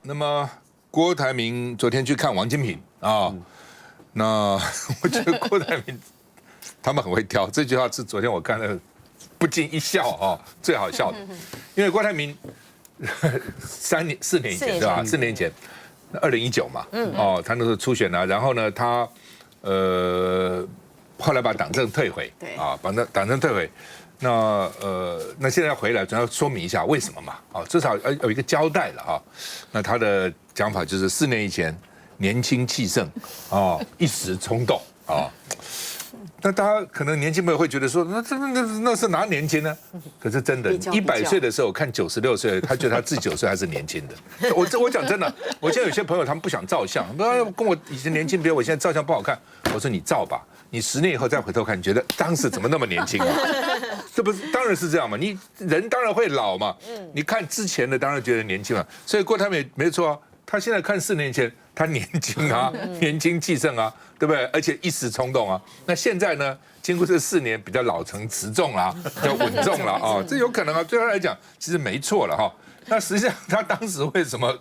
那么郭台铭昨天去看王金平啊，那我觉得郭台铭他们很会挑，这句话是昨天我看了不禁一笑啊，最好笑的，因为郭台铭4年以前对吧？4年前，2019嘛，哦，他那时候初选啊，然后呢，他后来把党证退回，啊，把党证退回。那现在回来，主要说明一下为什么嘛？啊，至少有一个交代了啊。那他的讲法就是4年以前年轻气盛，啊，一时冲动啊。那大家可能年轻朋友会觉得说，那是哪年轻呢？可是真的，100岁的时候看96岁，他觉得他自己9岁还是年轻的。我讲真的，我现在有些朋友他们不想照相，不要跟我以前年轻比，我现在照相不好看。我说你照吧，你10年以后再回头看，你觉得当时怎么那么年轻啊？这不是当然是这样嘛？你人当然会老嘛。你看之前的当然觉得年轻嘛。所以郭台铭没错啊，他现在看4年前他年轻啊，年轻气盛啊，对不对？而且一时冲动啊。那现在呢，经过这4年比较老成持重啦，比较稳重了啊，这有可能啊。对他来讲，其实没错了哈。那实际上他当时为什么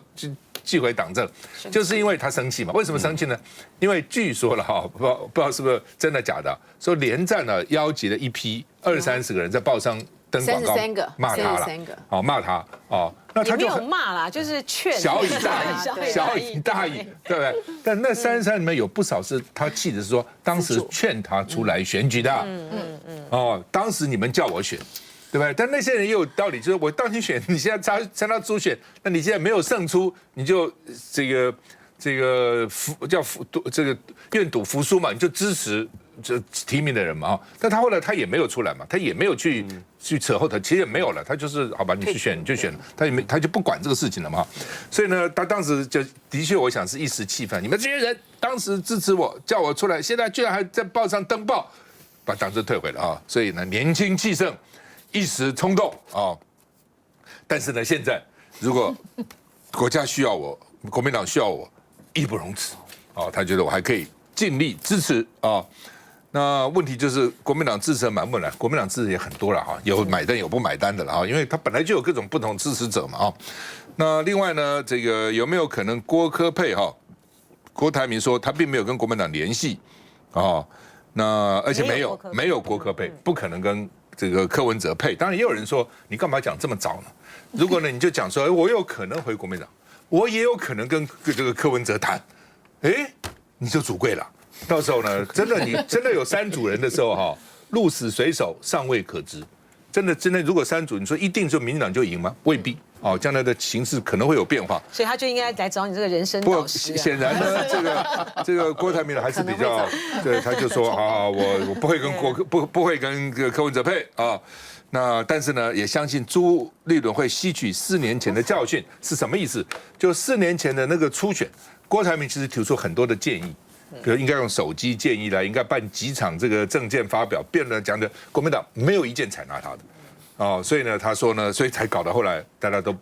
寄回党证，就是因为他生气嘛。为什么生气呢？因为据说了哈，不知道是不是真的假的，说连战呢邀集了一批20-30个人在报上登广告，骂他了，哦，骂他哦，那他就没有骂啦，就是劝，小以大义，对不对？但那33里面有不少是他气的是说，当时劝他出来选举的，哦，当时你们叫我选。对不对？但那些人也有道理，就是我当你选，你现在参加初选，那你现在没有胜出，你就这个愿赌服输嘛，你就支持这提名的人嘛。但他后来他也没有出来嘛，他也没有去扯后腿，其实也没有了，他就是好吧，你去选你就选了，他就不管这个事情了嘛。所以呢，他当时就的确我想是一时气愤，你们这些人当时支持我，叫我出来，现在居然还在报上登报，把党证退回了啊。所以呢，年轻气盛。一时冲动啊，但是呢，现在如果国家需要我，国民党需要我，义不容辞啊。他觉得我还可以尽力支持啊。那问题就是国民党支持满不满？国民党支持也很多了哈，有买单有不买单的了啊，因为他本来就有各种不同支持者嘛啊。那另外呢，这个有没有可能郭柯配哈？郭台铭说他并没有跟国民党联系啊，那而且没有郭柯配，不可能跟。这个柯文哲配，当然也有人说，你干嘛讲这么早呢？如果呢，你就讲说，我有可能回国民党，我也有可能跟这个柯文哲谈，你就主贵了。到时候呢，你真的有3组人的时候哈，鹿死谁手尚未可知。真的，如果3组，你说一定就民进党就赢吗？未必。哦，将来的形势可能会有变化，所以他就应该来找你这个人生导师。不，显然呢，这个郭台铭还是比较，对，他就说啊，我不会跟不会跟柯文哲配啊。那但是呢，也相信朱立伦会吸取4年前的教训，是什么意思？就4年前的那个初选，郭台铭其实提出很多的建议，比如应该用手机建议啦，应该办几场这个政见发表辩论讲的，国民党没有一件采纳他的。哦，所以呢，他说呢，所以才搞到后来大家都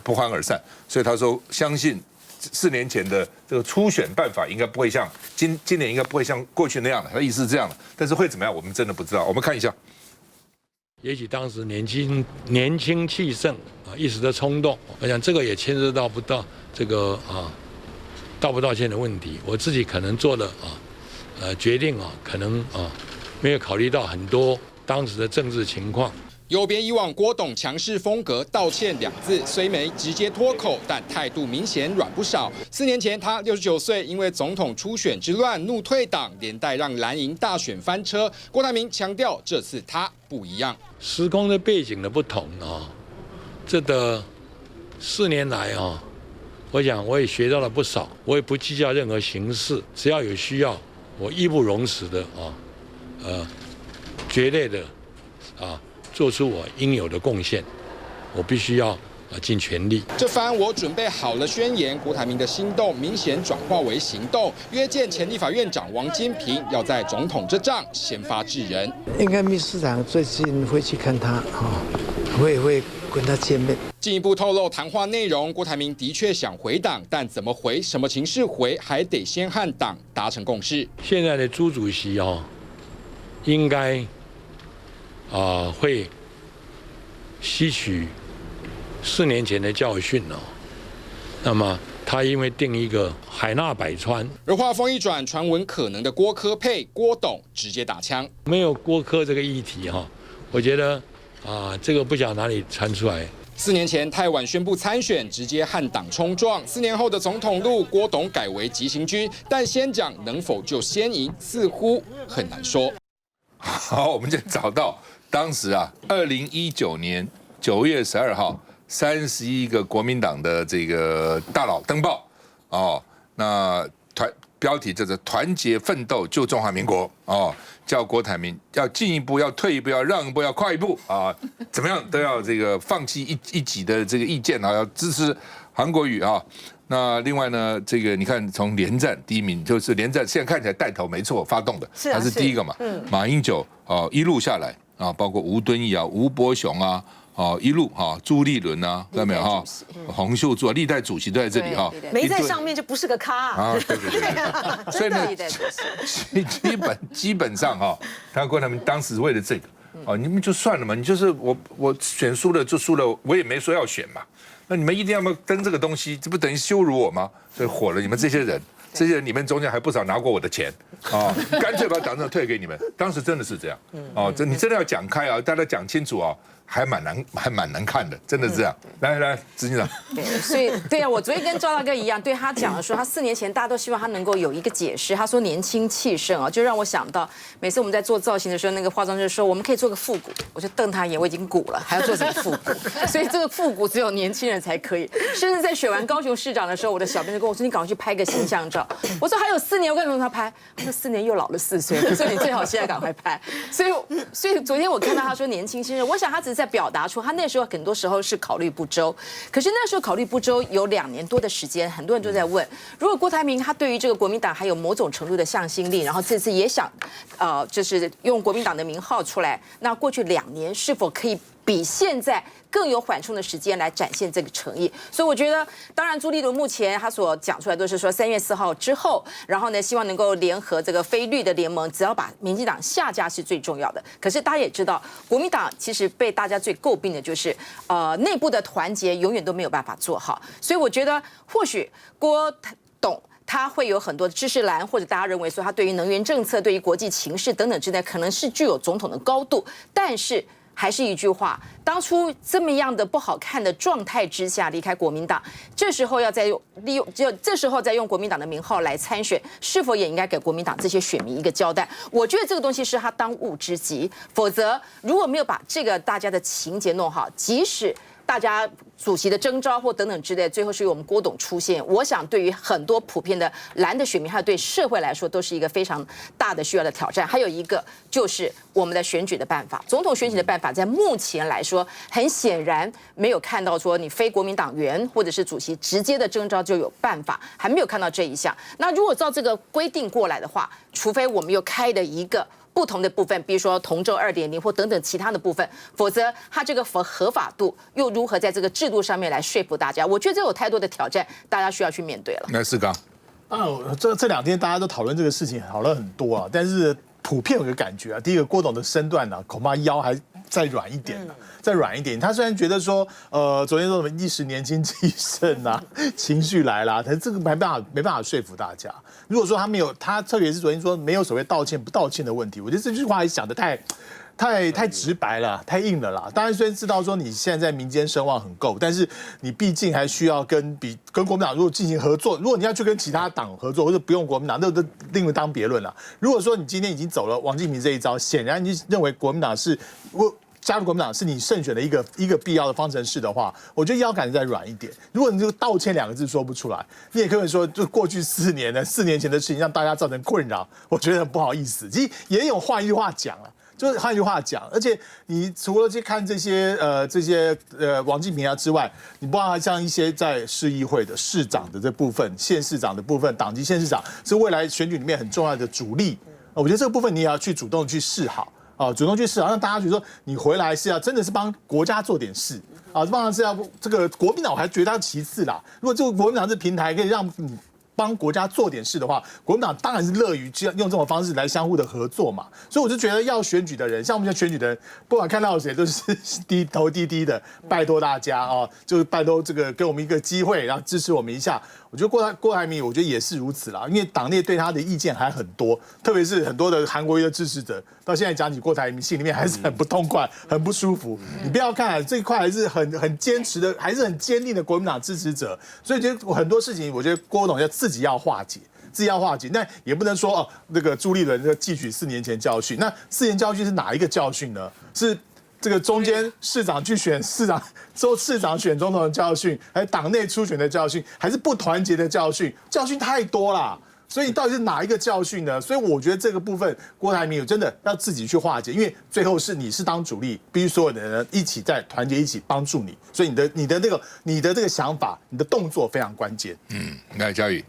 不欢而散。所以他说，相信4年前的这个初选办法应该不会像今年应该不会像过去那样的。他意思是这样的，但是会怎么样，我们真的不知道。我们看一下，也许当时年轻气盛啊，一时的冲动，我想这个也牵涉到不到这个道不道歉的问题。我自己可能做了决定可能没有考虑到很多当时的政治情况。有别以往郭董强势风格，道歉2字虽没直接脱口，但态度明显软不少。4年前他69岁，因为总统初选之乱怒退党，连带让蓝营大选翻车。郭台铭强调，这次他不一样，时空的背景的不同这的4年来我想我也学到了不少，我也不计较任何形式，只要有需要，我义不容辞的绝对的做出我应有的贡献，我必须要尽全力。这番我准备好了宣言，郭台铭的心动明显转化为行动，约见前立法院长王金平，要在总统这仗先发制人。应该秘书长最近会去看他会跟他见面。进一步透露谈话内容，郭台铭的确想回党，但怎么回、什么情势回，还得先和党达成共识。现在的朱主席应该会吸取4年前的教训那么他因为定一个海纳百川，而话锋一转，传闻可能的郭科配郭董直接打枪，没有郭科这个议题哈，我觉得这个不晓得哪里传出来。4年前太晚宣布参选，直接和党冲撞。4年后的总统路，郭董改为急行军，但先讲能否就先赢，似乎很难说。好，我们就找到当时2019年9月12号，31个国民党的这个大佬登报哦，那标题叫做“团结奋斗救中华民国”哦，叫郭台铭要进一步，要退一步，要让一步，要快一步啊，怎么样都要这个放弃一己的这个意见啊，要支持韩国瑜啊。那另外呢，这个你看从连战第一名，就是连战现在看起来带头没错，发动的，他是第一个嘛。马英九一路下来啊，包括吴敦义啊、吴伯雄啊。一路朱立伦啊，看到没有哈？洪秀柱历代主席都在这里哈，没在上面就不是个咖啊。对，所以呢，基本上他郭台铭当时为了这个你们就算了嘛，你就是我选输了就输了，我也没说要选嘛，那你们一定要登这个东西，这不等于羞辱我吗？所以火了，你们这些人里面中间还不少拿过我的钱干脆把党政退给你们。当时真的是这样你真的要讲开大家讲清楚还蛮难看的，真的是这样。来，执行长。对，所以对啊，我昨天跟赵大哥一样，对他讲的说，他4年前大家都希望他能够有一个解释。他说年轻气盛就让我想到每次我们在做造型的时候，那个化妆师说我们可以做个复古，我就瞪他一眼，我已经古了，还要做什么复古？所以这个复古只有年轻人才可以。甚至在选完高雄市长的时候，我的小编就跟我说，你赶快去拍个形象照。我说还有4年，我干什么他拍？他说4年又老了4岁，所以你最好现在赶快拍。所以昨天我看到他说年轻新人，我想他只是在表达出他那时候很多时候是考虑不周，可是那时候考虑不周有2年多的时间，很多人都在问，如果郭台铭他对于这个国民党还有某种程度的向心力，然后这次也想就是用国民党的名号出来，那过去2年是否可以比现在更有缓冲的时间来展现这个诚意？所以我觉得，当然朱立伦目前他所讲出来都是说3月4号之后，然后呢希望能够联合这个非绿的联盟，只要把民进党下架是最重要的。可是大家也知道，国民党其实被大家最诟病的就是内部的团结永远都没有办法做好。所以我觉得或许郭董他会有很多的知识栏，或者大家认为说他对于能源政策、对于国际情势等等之类，可能是具有总统的高度，但是还是一句话，当初这么样的不好看的状态之下离开国民党，这时候要再这时候再用国民党的名号来参选，是否也应该给国民党这些选民一个交代？我觉得这个东西是他当务之急，否则如果没有把这个大家的情节弄好，即使大家主席的征召或等等之类，最后是由我们郭董出现。我想对于很多普遍的蓝的选民，还有对社会来说，都是一个非常大的需要的挑战。还有一个就是我们的选举的办法，总统选举的办法，在目前来说，很显然没有看到说你非国民党员或者是主席直接的征召就有办法，还没有看到这一项。那如果照这个规定过来的话，除非我们又开了一个不同的部分，比如说同舟2.0或等等其他的部分，否则它这个合法度又如何在这个制度上面来说服大家？我觉得这有太多的挑战，大家需要去面对了。那世刚这2天大家都讨论这个事情，讨论很多但是普遍有个感觉第一个郭董的身段恐怕腰还再软一点再软一点。他虽然觉得说，昨天说什么一时年轻气盛情绪来啦，但是这个没办法说服大家。如果说他没有，他特别是昨天说没有所谓道歉不道歉的问题，我觉得这句话讲得太直白了，太硬了啦。当然，虽然知道说你现在在民间声望很够，但是你毕竟还需要跟国民党如果进行合作，如果你要去跟其他党合作，或者不用国民党，那都另当别论了。如果说你今天已经走了王金平这一招，显然你认为国民党是加入国民党是你胜选的一个必要的方程式的话，我觉得腰杆再软一点。如果你这个道歉2个字说不出来，你也可以说，就过去4年前的事情让大家造成困扰，我觉得很不好意思。其实也有换一句话讲了。就是换句话讲，而且你除了去看这些王金平之外，你包括像一些在市议会的市长的这部分、县市长的部分、党籍县市长是未来选举里面很重要的主力。我觉得这个部分你也要去主动去示好主动去示好，让大家觉得说你回来是要真的是帮国家做点事当然是要这个国民党，我还觉得它其次啦。如果这个国民党这平台可以让你帮国家做点事的话，国民党当然是乐于用这种方式来相互的合作嘛。所以我就觉得要选举的人，像我们现在选举的人，不管看到谁都是低头低低的，拜托大家哦，就是拜托这个给我们一个机会，然后支持我们一下。我觉得郭台铭，我觉得也是如此啦，因为党内对他的意见还很多，特别是很多的韩国瑜的支持者，到现在讲起郭台铭，心里面还是很不痛快，很不舒服。你不要看这一块还是很坚持的，还是很坚定的国民党支持者，所以觉得很多事情，我觉得郭董要自己要化解。那也不能说哦，那个朱立伦汲取4年前教训。那4年教训是哪一个教训呢？是这个中间市长去选市长，州市长选总统的教训，还是党内初选的教训，还是不团结的教训？教训太多啦。所以到底是哪一个教训呢？所以我觉得这个部分郭台铭真的要自己去化解，因为最后是你是当主力，必须所有的人一起在团结一起帮助你。所以你的这个想法，你的动作非常关键。来嘉瑜。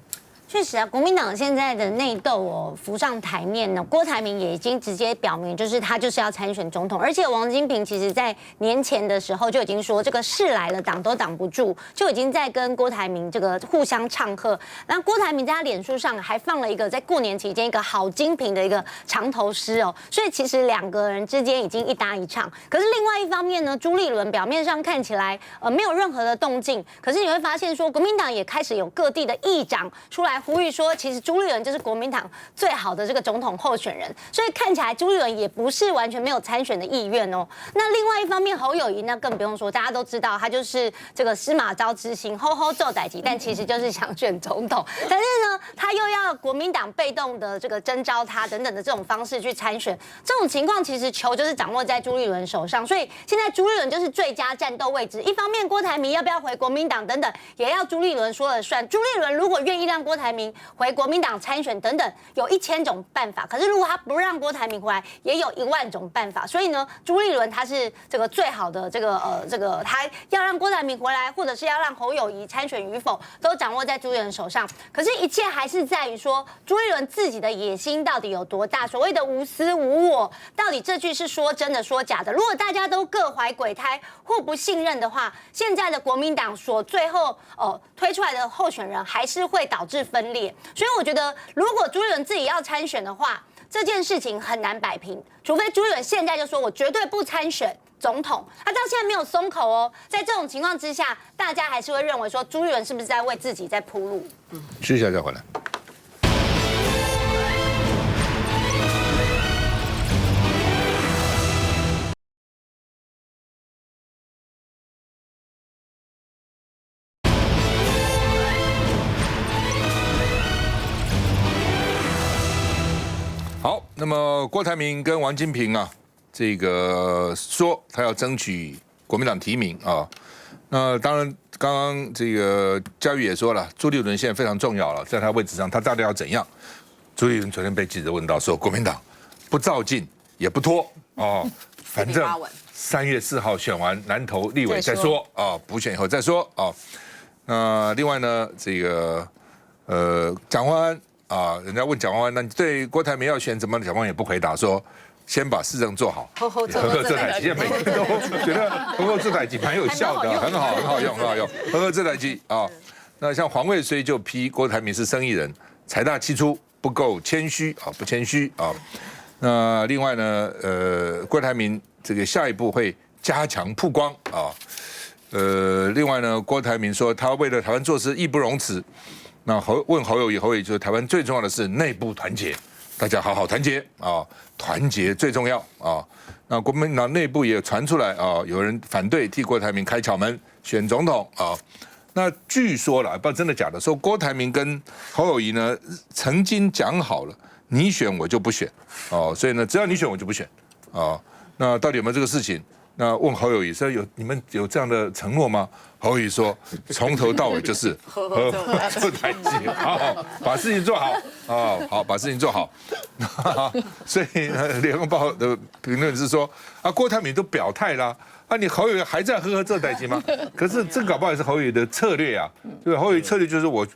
确实啊，国民党现在的内斗浮上台面呢。郭台铭也已经直接表明，他就是要参选总统，而且王金平其实在年前的时候就已经说，这个事来了挡都挡不住，就已经在跟郭台铭这个互相唱和。那郭台铭在他脸书上还放了一个在过年期间一个好金平的一个长头诗哦，所以其实2个人之间已经一搭一唱。可是另外一方面呢，朱立伦表面上看起来没有任何的动静，可是你会发现说，国民党也开始有各地的议长出来呼吁说，其实朱立伦就是国民党最好的这个总统候选人，所以看起来朱立伦也不是完全没有参选的意愿哦。那另外一方面，侯友宜那更不用说，大家都知道他就是这个司马昭之心，吼吼奏歹吉，但其实就是想选总统。但是呢，他又要国民党被动的这个征召他等等的这种方式去参选，这种情况其实球就是掌握在朱立伦手上，所以现在朱立伦就是最佳战斗位置。一方面，郭台铭要不要回国民党等等，也要朱立伦说了算。朱立伦如果愿意让郭台铭回国民党参选等等，有1000种办法。可是如果他不让郭台铭回来，也有10000种办法。所以呢，朱立伦他是这个最好的这个他要让郭台铭回来，或者是要让侯友宜参选与否，都掌握在朱立伦手上。可是，一切还是在于说朱立伦自己的野心到底有多大？所谓的无私无我，到底这句是说真的说假的？如果大家都各怀鬼胎，互不信任的话，现在的国民党所最后推出来的候选人还是会导致分裂。所以我觉得，如果朱立伦自己要参选的话，这件事情很难摆平，除非朱立伦现在就说我绝对不参选总统，他到现在没有松口哦。在这种情况之下，大家还是会认为说朱立伦是不是在为自己在铺路？休息一下再回来。好，那么郭台铭跟王金平啊，这个说他要争取国民党提名啊。那当然，刚刚这个嘉瑜也说了，朱立伦现在非常重要了，在他位置上，他到底要怎样？朱立伦昨天被记者问到说，国民党不照进也不拖哦，反正3月4号选完南投立委再说啊，补选以后再说啊。那另外呢，这个蒋万安。人家问蒋万安，那你对郭台铭要选怎么？蒋万安也不回答，说先把市政做好。呵呵，这台机，现在每个人都觉得呵呵这台机蛮有效的，很好用。呵呵这台机啊，那像黄卫虽就批郭台铭是生意人，财大气粗，不够谦虚啊，不谦虚啊。那另外呢，郭台铭这个下一步会加强曝光啊。另外呢，郭台铭说他为了台湾做事义不容辞。那问侯友宜，侯友宜就是台湾最重要的是内部团结，大家好好团结啊，团结最重要啊。那国民党内部也传出来啊，有人反对替郭台铭开巧门选总统啊。那据说了，不知道真的假的，说郭台铭跟侯友宜呢曾经讲好了，你选我就不选哦，所以呢，只要你选我就不选啊。那到底有没有这个事情？那问侯友宜说你们有这样的承诺吗？侯友宜说从头到尾就是做台积，好把事情做好好把事情做好。所以联合报的评论是说郭台铭都表态啦，你侯友宜还在呵这台积吗？可是这搞不好也是侯友宜的策略啊，对吧？侯友宜策略就是我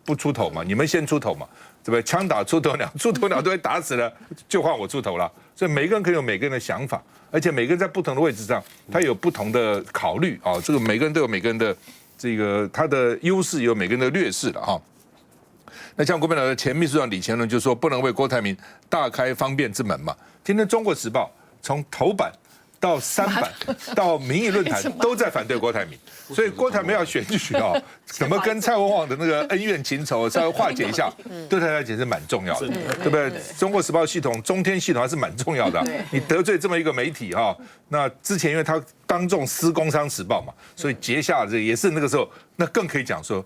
不出头嘛，你们先出头嘛，对不对？枪打出头鸟，出头鸟都被打死了，就换我出头了。所以每个人可以有每个人的想法。而且每个人在不同的位置上，他有不同的考虑啊。这个每个人都有每个人的这个他的优势，有每个人的劣势的哈。那像国民党的前秘书长李乾隆就说，不能为郭台铭大开方便之门嘛。今天《中国时报》从头版到3版到民意论坛都在反对郭台铭，所以郭台铭要选举哦，怎么跟蔡文旺的那个恩怨情仇稍微化解一下，对他来讲是蛮重要的，对不对？中国时报系统、中天系统还是蛮重要的。你得罪这么一个媒体哈，那之前因为他当众撕《工商时报》嘛，所以结下这也是那个时候，那更可以讲说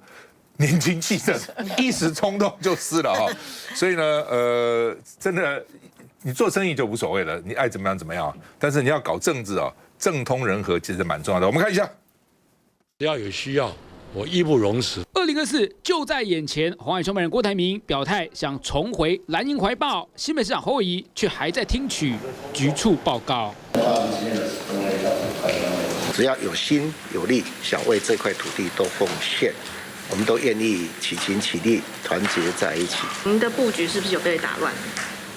年轻气盛，一时冲动就撕了哈。所以呢，真的。你做生意就无所谓了，你爱怎么样怎么样，但是你要搞政治啊，政通人和其实蛮重要的。我们看一下，只要有需要，我义不容辞。2024就在眼前，黄海创办人郭台铭表态想重回蓝营怀抱，新北市长侯友宜却还在听取局处报告。只要有心有力，想为这块土地都奉献，我们都愿意齐心齐力，团结在一起。您的布局是不是有被打乱？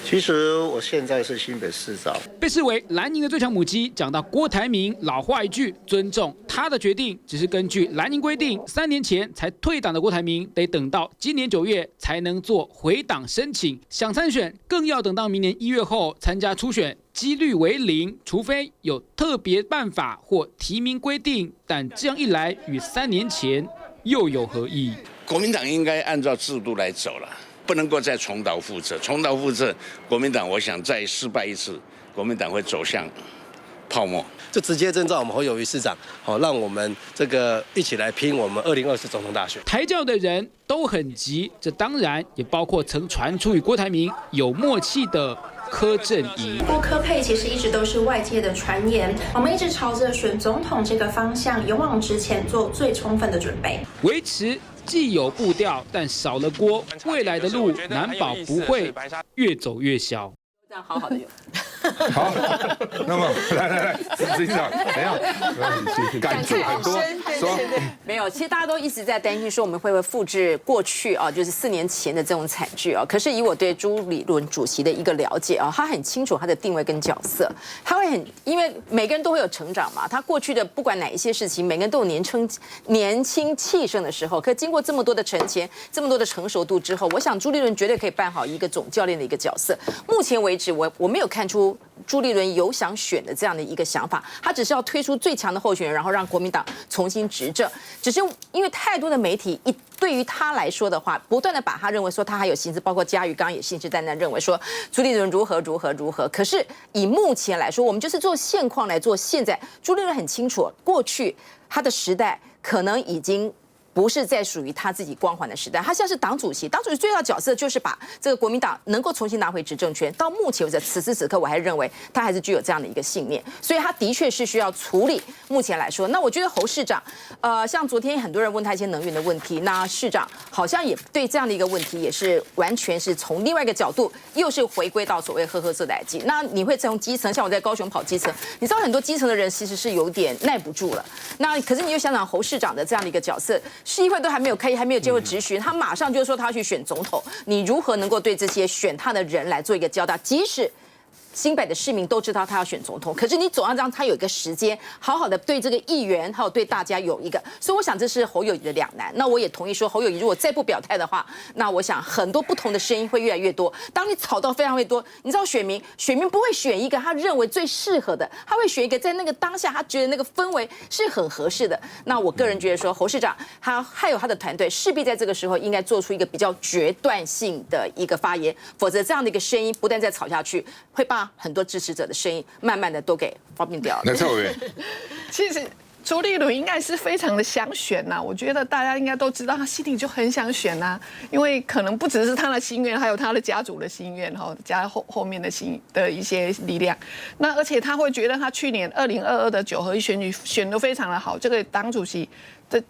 其实我现在是新北市长，被视为蓝营的最强母鸡。讲到郭台铭，老话一句，尊重他的决定，只是根据蓝营规定，3年前才退党的郭台铭，得等到今年9月才能做回党申请。想参选，更要等到明年1月后参加初选，几率为0，除非有特别办法或提名规定。但这样一来，与3年前又有何异？国民党应该按照制度来走了。不能够再重蹈覆辙，重蹈覆辙，国民党我想再失败一次，国民党会走向泡沫。就直接征召我们侯友宜市长，好，让我们这个一起来拼我们2024总统大选。抬轿的人都很急，这当然也包括曾传出与郭台铭有默契的柯震宇。郭柯配其实一直都是外界的传言，我们一直朝着选总统这个方向勇往直前，做最充分的准备，维持既有步调，但少了锅，未来的路难保不会越走越小。这样好好的有。好，那么来，执行长，怎样？感触很多，说没有，其实大家都一直在担心说我们会不会复制过去啊，就是4年前的这种惨剧啊。可是以我对朱立伦主席的一个了解啊，他很清楚他的定位跟角色，他会因为每个人都会有成长嘛，他过去的不管哪一些事情，每个人都有年轻气盛的时候。可经过这么多的沉潜，这么多的成熟度之后，我想朱立伦绝对可以扮好一个总教练的一个角色。目前为止，我没有看出朱立伦有想选的这样的一个想法，他只是要推出最强的候选人，然后让国民党重新执政。只是因为太多的媒体对于他来说的话，不断的把他认为说他还有心思，包括嘉瑜刚刚也信誓旦旦认为说朱立伦如何。可是以目前来说，我们就是做现况来做现在。朱立伦很清楚，过去他的时代可能已经不是在属于他自己光环的时代，他现在是党主席，党主席最大的角色就是把这个国民党能够重新拿回执政权。到目前为止，此时此刻，我还认为他还是具有这样的一个信念，所以他的确是需要处理。目前来说，那我觉得侯市长，像昨天很多人问他一些能源的问题，那市长好像也对这样的一个问题，也是完全是从另外一个角度，又是回归到所谓呵色代际。那你会从基层，像我在高雄跑基层，你知道很多基层的人其实是有点耐不住了。那可是你就想想侯市长的这样的一个角色。市议会都还没有开议，还没有接受质询，他马上就说他要去选总统，你如何能够对这些选他的人来做一个交代？即使新北的市民都知道他要选总统，可是你总要让他有一个时间，好好的对这个议员还有对大家有一个，所以我想这是侯友宜的两难。那我也同意说，侯友宜如果再不表态的话，那我想很多不同的声音会越来越多。当你吵到非常多，你知道选民不会选一个他认为最适合的，他会选一个在那个当下他觉得那个氛围是很合适的。那我个人觉得说，侯市长他还有他的团队，势必在这个时候应该做出一个比较决断性的一个发言，否则这样的一个声音不但再吵下去，会把很多支持者的声音慢慢的都给放变掉了。那蔡委员，其实朱立伦应该是非常的想选呐，我觉得大家应该都知道，他心里就很想选呐，因为可能不只是他的心愿，还有他的家族的心愿哈，加后面的一些力量。那而且他会觉得他去年2022的9合1选举选得非常的好，这个党主席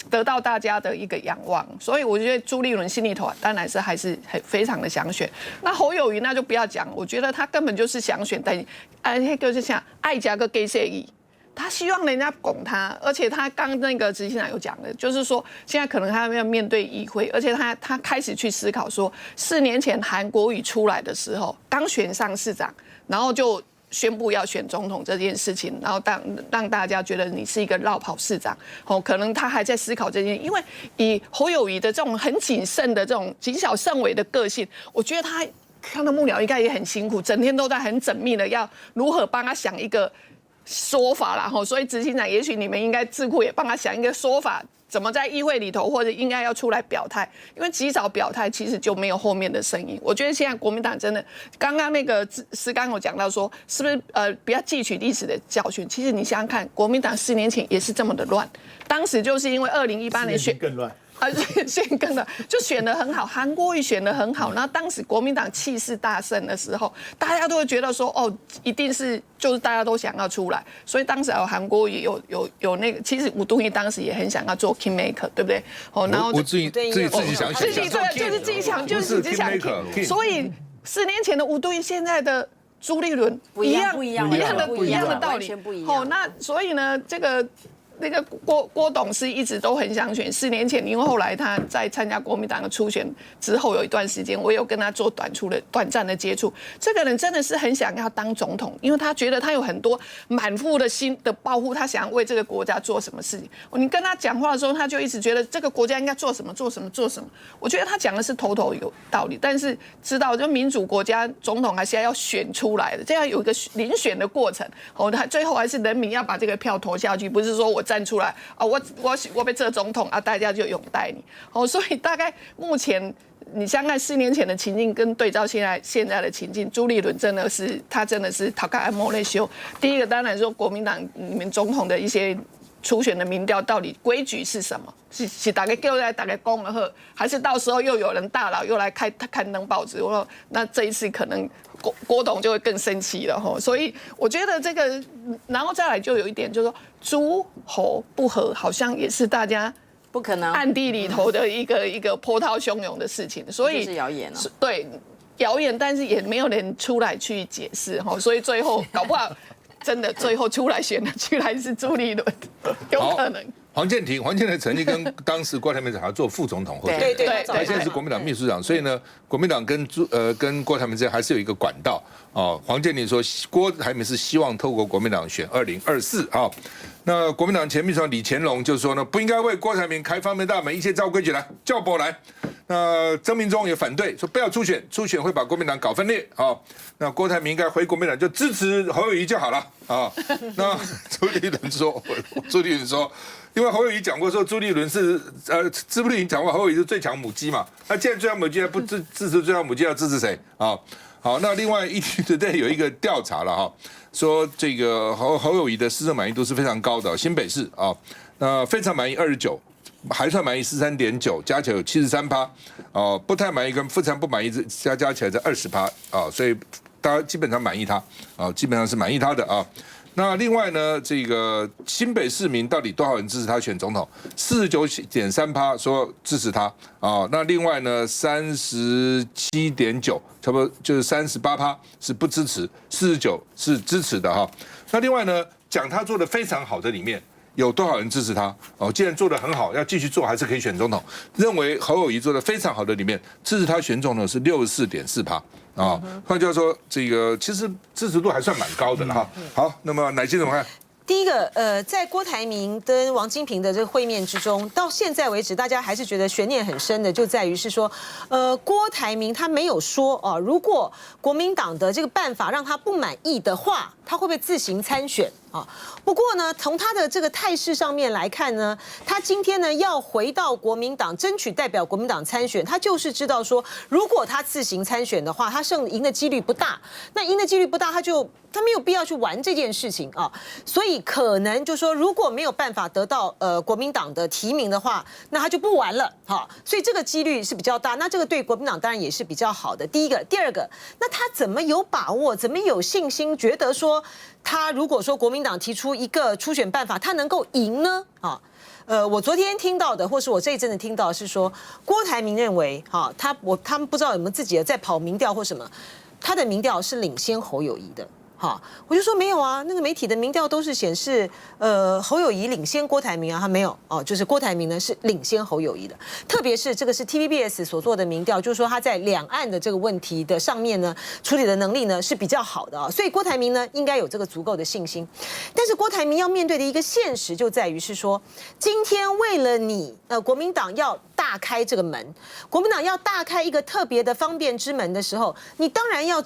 得到大家的一个仰望，所以我觉得朱立伦心里头当然是还是非常的想选。那侯友宜那就不要讲，我觉得他根本就是想选，但就是像爱加个 gay 协议，他希望人家拱他，而且他刚那个执行长有讲的，就是说现在可能他要面对议会，而且他开始去思考说，4年前韩国瑜出来的时候刚选上市长，然后就宣布要选总统这件事情，然后让大家觉得你是一个落跑市长，可能他还在思考这件，因为以侯友宜的这种很谨慎的这种谨小慎微的个性，我觉得他看到幕僚应该也很辛苦，整天都在很缜密的要如何帮他想一个说法啦，所以执行长也许你们应该智库也帮他想一个说法。怎么在议会里头，或者应该要出来表态？因为极早表态，其实就没有后面的声音。我觉得现在国民党真的，刚刚那个施刚有讲到说，是不是不要汲取历史的教训？其实你想想看，国民党4年前也是这么的乱，当时就是因为2018年选更乱。选更的就选得很好，韩国瑜选得很好。然后当时国民党气势大盛的时候，大家都会觉得说，哦，一定是就是大家都想要出来。所以当时韩国瑜有那个，其实吴敦义当时也很想要做 Kingmaker， 对不对？然后自己想选，就是自己想，就是自己想。所以4年前的吴敦义，现在的朱立伦一样的道理。那所以呢，那个郭董是一直都很想选，4年前，因为后来他在参加国民党的初选之后有一段时间，我有跟他做短暂的接触。这个人真的是很想要当总统，因为他觉得他有很多满腹的心的抱负，他想要为这个国家做什么事情。你跟他讲话的时候，他就一直觉得这个国家应该做什么。我觉得他讲的是头头有道理，但是知道就民主国家总统还是要选出来的，这样有一个遴选的过程。他最后还是人民要把这个票投下去，不是说我站出来啊，我被这总统啊，大家就拥戴你。所以大概目前你想看4年前的情境跟对照现在的情境，朱立伦真的是讨个安莫内修。第一个当然说国民党你们总统的一些初选的民调到底规矩是什么？是大概叫来大概公了后，还是到时候又有人大佬又来刊登报纸？我说那这一次可能郭董就会更生气了哈。所以我觉得这个，然后再来就有一点就是说诸侯不和，好像也是大家不可能暗地里头的一个波涛汹涌的事情。所以就是谣言哦。对，谣言，但是也没有人出来去解释哈。所以最后搞不好真的最后出来选的居然是朱立伦，有可能。黄健庭曾经跟当时郭台铭好做副总统候选人，对，他现在是国民党秘书长，所以呢，国民党跟郭台铭之间还是有一个管道哦。黄健庭说，郭台铭是希望透过国民党选2024啊。那国民党前秘书长李乾隆就说呢，不应该为郭台铭开方便大门，一切照规矩来，叫波来。那曾明忠也反对，说不要初选会把国民党搞分裂啊。那郭台铭应该回国民党就支持侯友宜就好了啊。那朱立伦说，因为侯友宜讲过说朱立伦是朱立伦讲过侯友宜是最强母鸡嘛，那既然最强母鸡不支持最强母鸡，要支持谁啊？好，那另外ETtoday有一个调查了哈，说这个侯友宜的施政满意度是非常高的，新北市啊，那非常满意29%，还算满意13.9%，加起来有73%，哦，不太满意跟非常不满意加起来在20%啊，所以大家基本上满意他啊，基本上是满意他的啊。那另外呢，这个新北市民到底多少人支持他选总统？49.3%说支持他啊。那另外呢，37.9%差不多就是38%是不支持，49%是支持的哈。那另外呢，讲他做的非常好的里面，有多少人支持他？哦，既然做得很好，要继续做，还是可以选总统。认为侯友宜做得非常好的里面，支持他选总统是64.4%。啊，换句话说，这个其实支持度还算蛮高的了哈。好，那么乃菁怎么看？第一个，在郭台铭跟王金平的这个会面之中，到现在为止，大家还是觉得悬念很深的，就在于是说，郭台铭他没有说哦，如果国民党的这个办法让他不满意的话，他会不会自行参选啊？不过呢，从他的这个态势上面来看呢，他今天呢要回到国民党争取代表国民党参选，他就是知道说，如果他自行参选的话，他赢的几率不大。那赢的几率不大，他没有必要去玩这件事情啊。所以可能就说，如果没有办法得到国民党的提名的话，那他就不玩了哈。所以这个几率是比较大。那这个对国民党当然也是比较好的。第一个，第二个，那他怎么有把握，怎么有信心，觉得说他如果说国民党提出一个初选办法，他能够赢呢？啊，我昨天听到的，或是我这一阵子听到的是说，郭台铭认为，哈，他们不知道有没有自己在跑民调或什么，他的民调是领先侯友宜的。哈，我就说没有啊，那个媒体的民调都是显示，侯友宜领先郭台铭啊，他没有哦，就是郭台铭呢是领先侯友宜的，特别是这个是 TVBS 所做的民调，就是说他在两岸的这个问题的上面呢，处理的能力呢是比较好的啊，所以郭台铭呢应该有这个足够的信心，但是郭台铭要面对的一个现实就在于是说，今天为了你国民党要大开这个门，国民党要大开一个特别的方便之门的时候，你当然要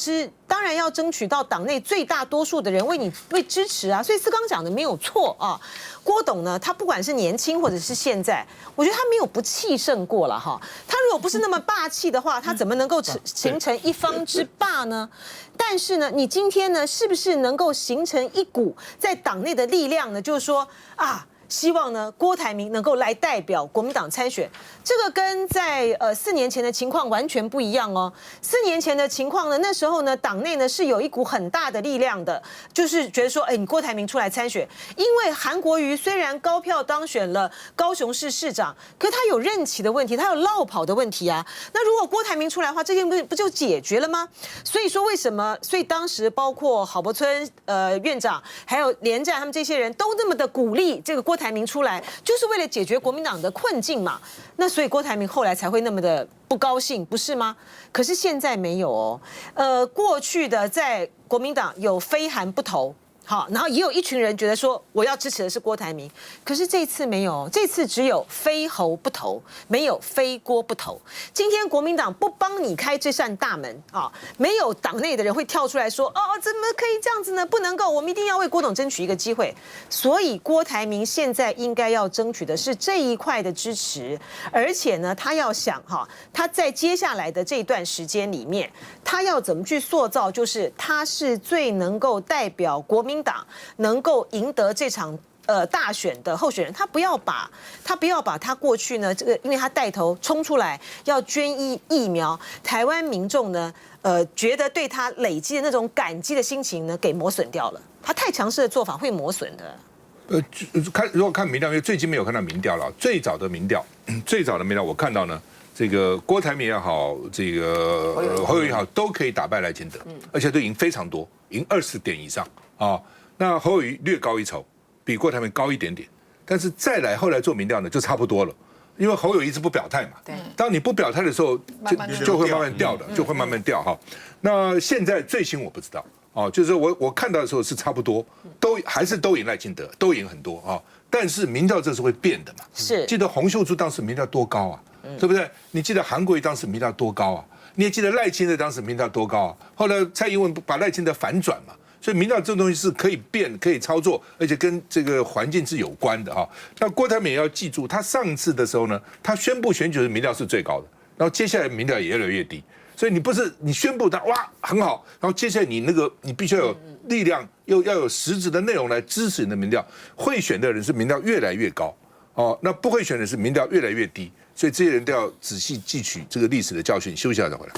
争取到党内最大多数的人为支持啊，所以思刚讲的没有错啊。郭董呢，他不管是年轻或者是现在，我觉得他没有不气盛过了哈。他如果不是那么霸气的话，他怎么能够形成一方之霸呢？但是呢，你今天呢，是不是能够形成一股在党内的力量呢？就是说啊。希望呢，郭台铭能够来代表国民党参选，这个跟在4年前的情况完全不一样哦。4年前的情况呢，那时候呢，党内呢是有一股很大的力量的，就是觉得说，你郭台铭出来参选，因为韩国瑜虽然高票当选了高雄市市长，可他有任期的问题，他有落跑的问题啊。那如果郭台铭出来的话，这件不就解决了吗？所以说为什么？所以当时包括郝柏村院长，还有连战他们这些人都那么的鼓励这个郭台铭出来，就是为了解决国民党的困境嘛。那所以郭台铭后来才会那么的不高兴，不是吗？可是现在没有哦。过去的在国民党有非韩不投。好，然后也有一群人觉得说我要支持的是郭台铭，可是这次没有，这次只有非侯不投，没有非郭不投。今天国民党不帮你开这扇大门啊，没有党内的人会跳出来说，怎么可以这样子呢？不能够，我们一定要为郭董争取一个机会。所以郭台铭现在应该要争取的是这一块的支持，而且呢，他要想他在接下来的这一段时间里面，他要怎么去塑造，就是他是最能够代表国民党能够赢得这场大选的候选人，他不要把他过去呢这个，因为他带头冲出来要捐疫苗，台湾民众呢觉得对他累积的那种感激的心情呢给磨损掉了，他太强势的做法会磨损的。如果看民调，因为最近没有看到民调了，最早的民调我看到呢。这个郭台铭也好，这个侯友宜也好，都可以打败赖清德，而且都赢非常多，赢20点以上啊。那侯友宜略高一筹，比郭台铭高一点点，但是后来做民调呢，就差不多了，因为侯友宜一直不表态嘛。当你不表态的时候，就会慢慢掉的，就会慢慢掉哈。那现在最新我不知道哦，就是我看到的时候是差不多，还是都赢赖清德，都赢很多啊。但是民调这是会变的嘛。是，记得洪秀柱当时民调多高啊？对不对？你记得韩国瑜当时民调多高啊？你也记得赖清德当时民调多高啊？后来蔡英文把赖清德反转嘛，所以民调这种东西是可以变、可以操作，而且跟这个环境是有关的啊。那郭台铭也要记住，他上次的时候呢，他宣布选举的民调是最高的，然后接下来民调也越来越低。所以你不是你宣布他哇很好，然后接下来你必须要有力量，又要有实质的内容来支持你的民调。会选的人是民调越来越高哦，那不会选的是民调越来越低。所以这些人都要仔细汲取这个历史的教训，休息一下再回来。